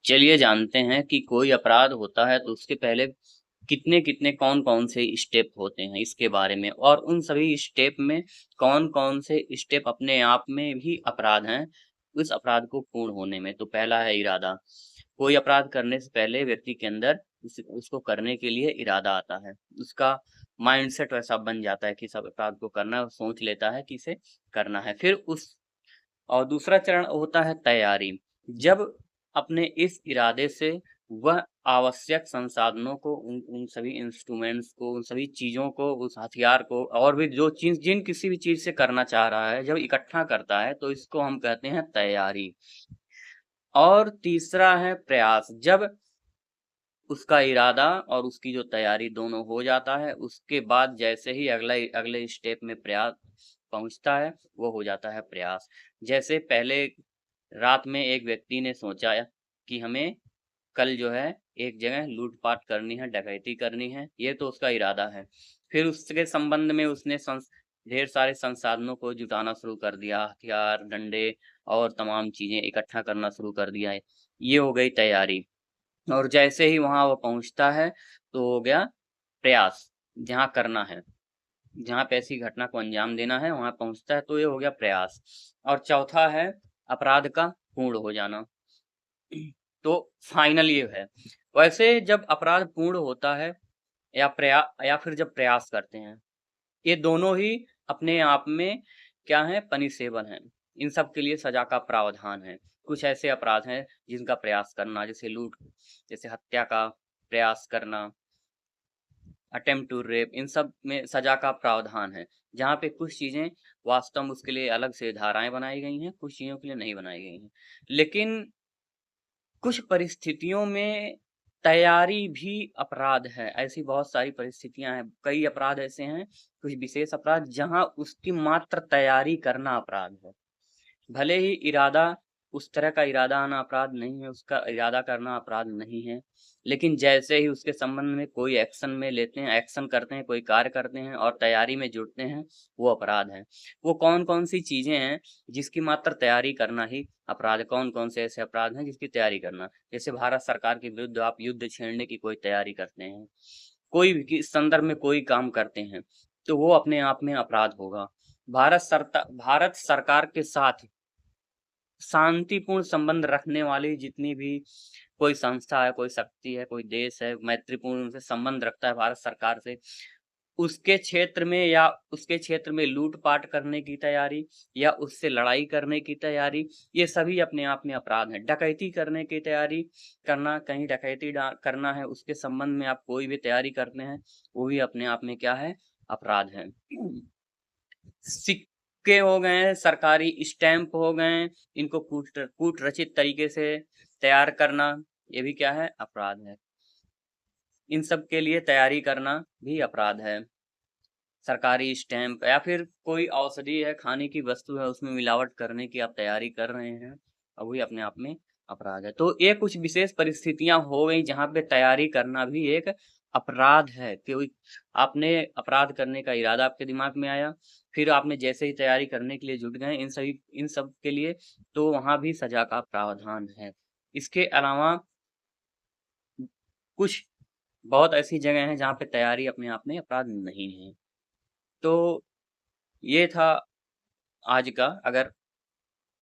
चलिए जानते हैं कि कोई अपराध होता है तो उसके पहले कितने-कितने, कौन-कौन से स्टेप होते हैं इसके बारे में और उन सभी स्टेप में कौन-कौन से स्टेप अपने आप में भी अपराध हैं, उस अपराध को पूर्ण होने में। तो पहला है इरादा। कोई अपराध करने से पहले व्यक्ति के अंदर उसको करने के लिए इरादा आता है। उसका माइंडसेट वैसा बन जाता है कि इस अपराध को करना है और सोच लेता है कि इसे करना है। फिर उस और दूसरा चरण होता है तैयारी। जब अपने इस इरादे से वह आवश्यक संसाधनों को उन उन सभी इंस्ट्रूमेंट्स को, उन सभी चीज़ों को, उस हथियार को और भी जो चीज़ जिन किसी भी चीज़ से करना चाह रहा है, जब इकट्ठा करता है तो इसको हम कहते हैं तैयारी। और तीसरा है प्रयास। जब उसका इरादा और उसकी जो तैयारी दोनों हो जाता है, उसके बाद जैसे ही अगले स्टेप में प्रयास पहुँचता है, वो हो जाता है प्रयास। जैसे पहले रात में एक व्यक्ति ने सोचा कि हमें कल जो है एक जगह लूट-पाट करनी है, डकैती करनी है, ये तो उसका इरादा है। फिर उसके संबंध में उसने ढेर सारे संसाधनों को जुटाना शुरू कर दिया, हथियार, डंडे और तमाम चीज़ें इकट्ठा करना शुरू कर दिया है। ये हो गई तैयारी। और जैसे ही वहाँ वो पहुँचता है, तो हो गया प्रयास, जहाँ करना है। जहाँ पे ऐसी घटना को अंजाम देना है, वहाँ पहुँचता है, तो ये हो गया प्रयास। और चौथा है अपराध का पूर्ण हो जाना। तो फाइनल ये है। वैसे जब अपराध पूर्ण होता है या फिर जब प्रयास करते हैं, ये दोनों ही अपने आप में क्या हैं, पनिशेबल हैं। इन सब के लिए सज़ा का प्रावधान है। कुछ ऐसे अपराध हैं जिनका प्रयास करना, जैसे लूट, जैसे हत्या का प्रयास करना, अटेम्प्ट टू रेप, इन सब में सज़ा का प्रावधान है। जहाँ पे कुछ चीज़ें वास्तव में उसके लिए अलग से धाराएँ बनाई गई हैं, कुछ चीज़ों के लिए नहीं बनाई गई हैं। लेकिन कुछ परिस्थितियों में तैयारी भी अपराध है। ऐसी बहुत सारी परिस्थितियाँ हैं। कई अपराध ऐसे हैं, कुछ विशेष अपराध जहाँ उसकी मात्र तैयारी करना अपराध है। भले ही इरादा उस तरह का इरादा आना अपराध नहीं है, उसका इरादा करना अपराध नहीं है। लेकिन जैसे ही उसके संबंध में कोई एक्शन करते हैं, कोई कार्य करते हैं और तैयारी में जुटते हैं, वो अपराध है। वो कौन-कौन सी चीज़ें हैं जिसकी मात्र तैयारी करना ही अपराध है? कौन-कौन से ऐसे अपराध हैं जिसकी तैयारी करना? जैसे भारत सरकार के विरुद्ध आप युद्ध छेड़ने की कोई तैयारी करते हैं, कोई भी किस संदर्भ में कोई काम करते हैं, तो वो अपने आप में अपराध होगा। भारत सरकार के साथ शांतिपूर्ण संबंध रखने वाली जितनी भी कोई संस्था है, कोई शक्ति है, कोई देश है, मैत्रीपूर्ण उनसे संबंध रखता है भारत सरकार से, उसके क्षेत्र में लूट-पाट करने की तैयारी या उससे लड़ाई करने की तैयारी, ये सभी अपने आप में अपराध हैं। डकैती करने की तैयारी करना, कहीं डकैती करना है, उसके संबंध में आप कोई भी तैयारी करते हैं, वो भी अपने आप में क्या है? अपराध है। सिक्के हो गए, सरकारी स्टैम्प हो गए, इनको कूट रचित तरीके से तैयार करना, ये भी क्या है? अपराध है। इन सब के लिए तैयारी करना भी अपराध है। सरकारी स्टैम्प या फिर कोई औषधि है, खाने की वस्तु है, उसमें मिलावट करने की आप तैयारी कर रहे हैं, और वही अपने आप में अपराध है। तो ये कुछ विशेष परिस्थितियाँ हो गई जहाँ पे तैयारी करना भी एक अपराध है। कोई आपने अपराध करने का इरादा आपके दिमाग में आया, फिर आपने जैसे ही तैयारी करने के लिए जुट गए इन सब के लिए, तो वहाँ भी सज़ा का प्रावधान है। इसके अलावा कुछ बहुत ऐसी जगह हैं जहाँ पे तैयारी अपने आप में अपराध नहीं है। तो ये था आज का। अगर